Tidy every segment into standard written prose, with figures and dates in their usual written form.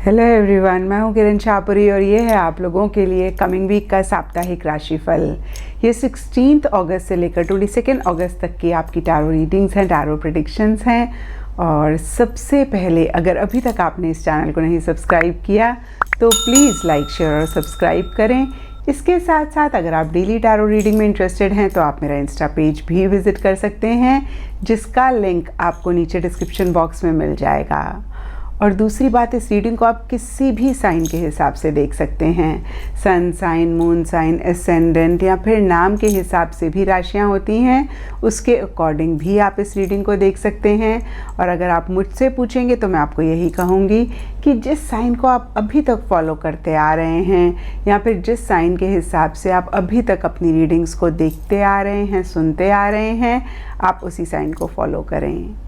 Hello everyone, मैं हूं किरण शाहपुरी और ये है आप लोगों के लिए कमिंग वीक का साप्ताहिक राशिफल। ये 16 अगस्त से लेकर 22 अगस्त तक की आपकी टैरो रीडिंग्स हैं, टैरो प्रेडिक्शंस हैं। और सबसे पहले अगर अभी तक आपने इस चैनल को नहीं सब्सक्राइब किया तो प्लीज़ लाइक, शेयर और सब्सक्राइब करें। इसके साथ साथ अगर आप डेली टैरो रीडिंग में इंटरेस्टेड हैं तो आप मेरा इंस्टा पेज भी विज़िट कर सकते हैं, जिसका लिंक आपको नीचे डिस्क्रिप्शन बॉक्स में मिल जाएगा। और दूसरी बात, इस रीडिंग को आप किसी भी साइन के हिसाब से देख सकते हैं। Sun sign, moon sign, ascendant या फिर नाम के हिसाब से भी राशियां होती हैं, उसके अकॉर्डिंग भी आप इस रीडिंग को देख सकते हैं। और अगर आप मुझसे पूछेंगे तो मैं आपको यही कहूँगी कि जिस साइन को आप अभी तक फॉलो करते आ रहे हैं या फिर जिस साइन के हिसाब से आप अभी तक अपनी रीडिंग्स को देखते आ रहे हैं, सुनते आ रहे हैं, आप उसी साइन को फॉलो करें।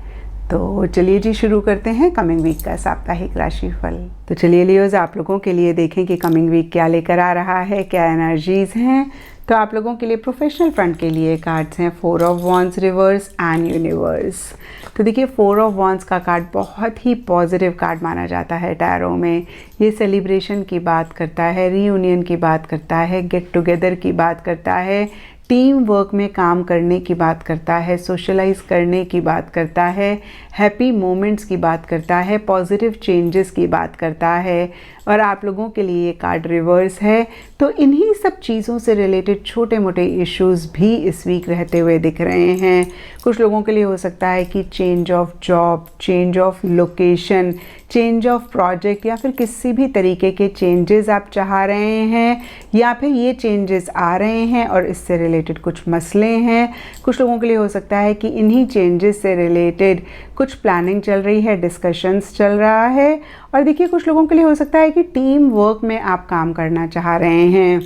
तो चलिए जी, शुरू करते हैं कमिंग वीक का साप्ताहिक राशिफल। तो चलिए लियोज, आप लोगों के लिए देखें कि कमिंग वीक क्या लेकर आ रहा है, क्या एनर्जीज हैं। तो आप लोगों के लिए प्रोफेशनल फ्रंट के लिए कार्ड्स हैं 4 of wands reverse and universe. तो देखिए, 4 ऑफ वॉन्ड्स का कार्ड बहुत ही पॉजिटिव कार्ड माना जाता है टैरो में। ये सेलिब्रेशन की बात करता है, रीयूनियन की बात करता है, गेट टुगेदर की बात करता है, टीम वर्क में काम करने की बात करता है, सोशलाइज करने की बात करता है, हैप्पी मोमेंट्स की बात करता है, पॉजिटिव चेंजेस की बात करता है। और आप लोगों के लिए ये कार्ड रिवर्स है, तो इन्हीं सब चीज़ों से रिलेटेड छोटे मोटे इश्यूज भी इस वीक रहते हुए दिख रहे हैं। कुछ लोगों के लिए हो सकता है कि change of job, change of location, change of project या फिर किसी भी तरीके के चेंजेस आप चाह रहे हैं, या फिर ये चेंजेस आ रहे हैं और इससे रिलेटेड कुछ मसले हैं। कुछ लोगों के लिए हो सकता है कि इन्हीं चेंजेस से रिलेटेड कुछ प्लानिंग चल रही है, डिस्कशंस चल रहा है। और देखिए, कुछ लोगों के लिए हो सकता है कि टीम वर्क में आप काम करना चाह रहे हैं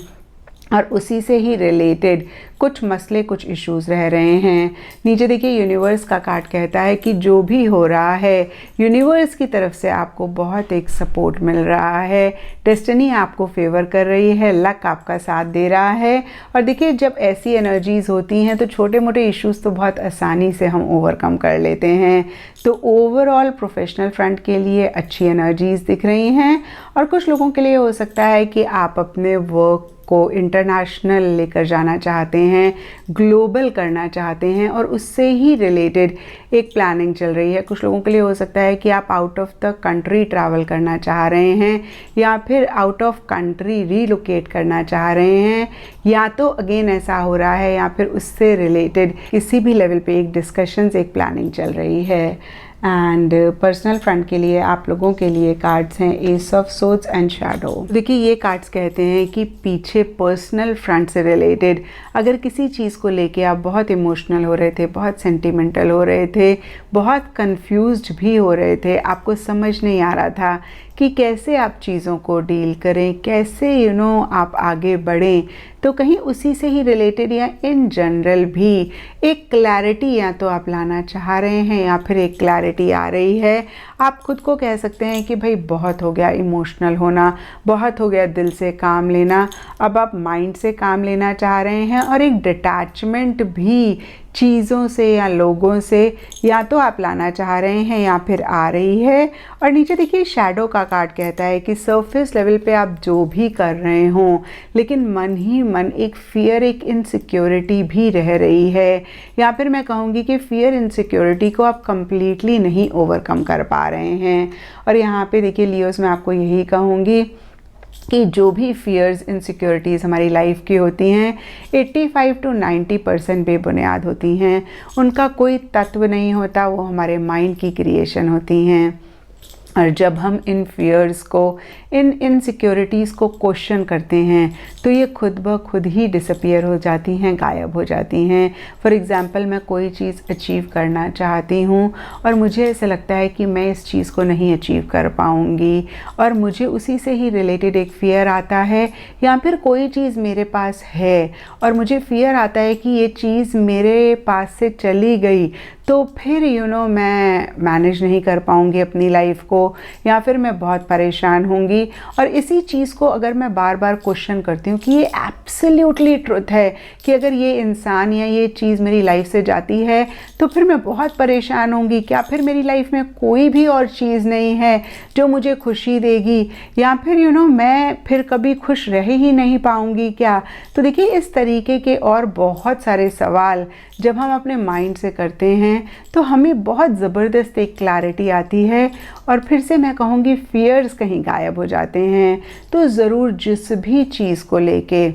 और उसी से ही रिलेटेड कुछ मसले, कुछ इश्यूज रह रहे हैं। नीचे देखिए, यूनिवर्स का कार्ड कहता है कि जो भी हो रहा है यूनिवर्स की तरफ से आपको बहुत एक सपोर्ट मिल रहा है, डेस्टिनी आपको फेवर कर रही है, लक आपका साथ दे रहा है। और देखिए, जब ऐसी एनर्जीज होती हैं तो छोटे मोटे इश्यूज तो बहुत आसानी से हम ओवरकम कर लेते हैं। तो ओवरऑल प्रोफेशनल फ्रंट के लिए अच्छी एनर्जीज दिख रही हैं। और कुछ लोगों के लिए हो सकता है कि आप अपने वर्क को इंटरनेशनल लेकर जाना चाहते हैं, ग्लोबल करना चाहते हैं और उससे ही रिलेटेड एक प्लानिंग चल रही है। कुछ लोगों के लिए हो सकता है कि आप out of the country travel करना चाह रहे हैं या फिर आउट ऑफ कंट्री रीलोकेट करना चाह रहे हैं, या तो अगेन ऐसा हो रहा है या फिर उससे रिलेटेड किसी भी लेवल पे एक डिस्कशंस, एक प्लानिंग चल रही है। एंड पर्सनल फ्रंट के लिए आप लोगों के लिए कार्ड्स हैं S of swords and shadow. देखिए, ये कार्ड्स कहते हैं कि पीछे पर्सनल फ्रंट से रिलेटेड अगर किसी चीज़ को लेके आप बहुत इमोशनल हो रहे थे, बहुत सेंटिमेंटल हो रहे थे, बहुत कंफ्यूज्ड भी हो रहे थे, आपको समझ नहीं आ रहा था कि कैसे आप चीज़ों को डील करें, कैसे आप आगे बढ़ें, तो कहीं उसी से ही रिलेटेड या इन जनरल भी एक क्लैरिटी या तो आप लाना चाह रहे हैं या फिर एक क्लैरिटी आ रही है। आप खुद को कह सकते हैं कि भाई बहुत हो गया इमोशनल होना, बहुत हो गया दिल से काम लेना, अब आप माइंड से काम लेना चाह रहे हैं। और एक डिटैचमेंट भी चीज़ों से या लोगों से या तो आप लाना चाह रहे हैं या फिर आ रही है। और नीचे देखिए, शैडो का कार्ड कहता है कि सरफेस लेवल पे आप जो भी कर रहे हों, लेकिन मन ही मन एक फियर, एक इनसिक्योरिटी भी रह रही है, या फिर मैं कहूँगी कि फियर, इनसिक्योरिटी को आप कंप्लीटली नहीं ओवरकम कर पा रहे हैं। और यहाँ पे देखिए लियोस, मैं आपको यही कहूँगी कि जो भी फियर्स, इनसिक्योरिटीज़ हमारी लाइफ की होती हैं 85 to 90% बेबुनियाद होती हैं, उनका कोई तत्व नहीं होता, वो हमारे माइंड की क्रिएशन होती हैं। और जब हम इन फियर्स को, इन इनसिक्योरिटीज़ को क्वेश्चन करते हैं तो ये खुद ब खुद ही डिसअपियर हो जाती हैं, गायब हो जाती हैं। फॉर एग्ज़ाम्पल, मैं कोई चीज़ अचीव करना चाहती हूँ और मुझे ऐसा लगता है कि मैं इस चीज़ को नहीं अचीव कर पाऊँगी और मुझे उसी से ही रिलेटेड एक फ़ियर आता है। या फिर कोई चीज़ मेरे पास है और मुझे फ़ियर आता है कि ये चीज़ मेरे पास से चली गई तो फिर मैं मैनेज नहीं कर पाऊँगी अपनी लाइफ को, या फिर मैं बहुत परेशान होंगी। और इसी चीज़ को अगर मैं बार बार क्वेश्चन करती हूँ कि ये एब्सोल्युटली ट्रुथ है कि अगर ये इंसान या ये चीज़ मेरी लाइफ से जाती है तो फिर मैं बहुत परेशान होंगी। क्या फिर मेरी लाइफ में कोई भी और चीज़ नहीं है जो मुझे खुशी देगी, या फिर मैं फिर कभी खुश रह ही नहीं पाऊँगी क्या? तो देखिए, इस तरीके के और बहुत सारे सवाल जब हम अपने माइंड से करते हैं तो हमें बहुत ज़बरदस्त एक क्लैरिटी आती है, और फिर से मैं कहूँगी फियर्स कहीं गायब हो जाते हैं। तो ज़रूर जिस भी चीज़ को लेके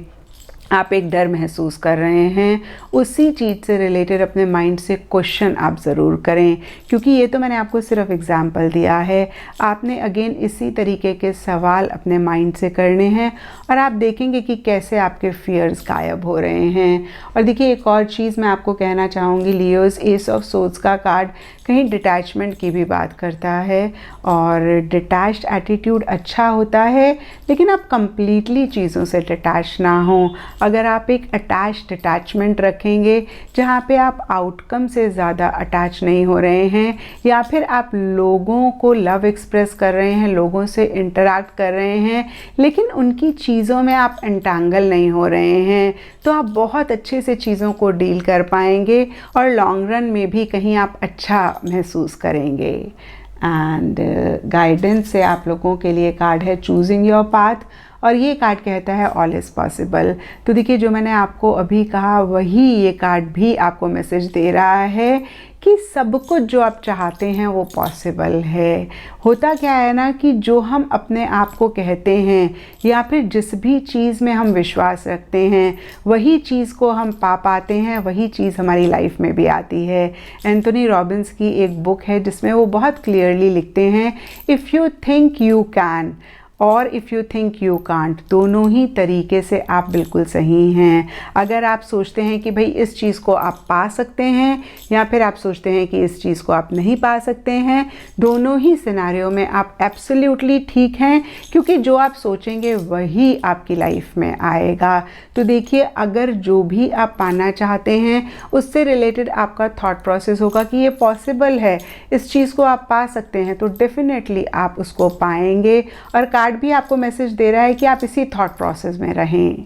आप एक डर महसूस कर रहे हैं, उसी चीज़ से रिलेटेड अपने माइंड से क्वेश्चन आप ज़रूर करें, क्योंकि ये तो मैंने आपको सिर्फ एग्जांपल दिया है। आपने अगेन इसी तरीके के सवाल अपने माइंड से करने हैं और आप देखेंगे कि कैसे आपके फियर्स गायब हो रहे हैं। और देखिए, एक और चीज़ मैं आपको कहना चाहूँगी, लियोज़ एस ऑफ सोर्ड्स का कार्ड कहीं डिटैचमेंट की भी बात करता है, और डिटैच्ड एटीट्यूड अच्छा होता है, लेकिन आप कंप्लीटली चीज़ों से डिटैच ना हो। अगर आप एक अटैचमेंट रखेंगे जहाँ पे आप आउटकम से ज़्यादा अटैच नहीं हो रहे हैं, या फिर आप लोगों को लव एक्सप्रेस कर रहे हैं, लोगों से इंटरैक्ट कर रहे हैं, लेकिन उनकी चीज़ों में आप एंटांगल नहीं हो रहे हैं, तो आप बहुत अच्छे से चीज़ों को डील कर पाएंगे और लॉन्ग रन में भी कहीं आप अच्छा महसूस करेंगे। एंड गाइडेंस से आप लोगों के लिए कार्ड है चूजिंग योर पाथ, और ये कार्ड कहता है ऑल इज़ पॉसिबल। तो देखिए, जो मैंने आपको अभी कहा वही ये कार्ड भी आपको मैसेज दे रहा है कि सब कुछ जो आप चाहते हैं वो पॉसिबल है। होता क्या है ना कि जो हम अपने आप को कहते हैं या फिर जिस भी चीज़ में हम विश्वास रखते हैं वही चीज़ को हम पा पाते हैं, वही चीज़ हमारी लाइफ में भी आती है। एंथोनी रॉबिन्स की एक बुक है जिसमें वो बहुत क्लियरली लिखते हैं, if you think you can और if you think you can't, दोनों ही तरीके से आप बिल्कुल सही हैं। अगर आप सोचते हैं कि भाई इस चीज़ को आप पा सकते हैं, या फिर आप सोचते हैं कि इस चीज़ को आप नहीं पा सकते हैं, दोनों ही सिनेरियो में आप एब्सोल्युटली ठीक हैं, क्योंकि जो आप सोचेंगे वही आपकी लाइफ में आएगा। तो देखिए, अगर जो भी आप पाना चाहते हैं उससे रिलेटेड आपका थॉट प्रोसेस होगा कि ये पॉसिबल है, इस चीज़ को आप पा सकते हैं, तो डेफिनेटली आप उसको पाएंगे। और कार्ड भी आपको मैसेज दे रहा है कि आप इसी थॉट प्रोसेस में रहें।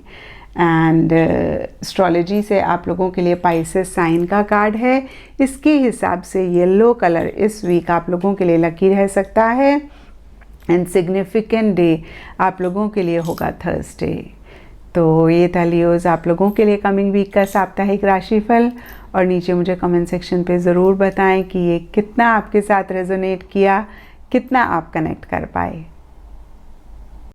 एंड एस्ट्रोलॉजी से आप लोगों के लिए पाइसेस साइन का कार्ड है। इसके हिसाब से येलो कलर इस वीक आप लोगों के लिए लकी रह सकता है, एंड सिग्निफिकेंट डे आप लोगों के लिए होगा थर्सडे। तो ये था लियोज़ आप लोगों के लिए कमिंग वीक का साप्ताहिक राशिफल, और नीचे मुझे कमेंट सेक्शन पे ज़रूर बताएं कि ये कितना आपके साथ रेजोनेट किया, कितना आप कनेक्ट कर पाए।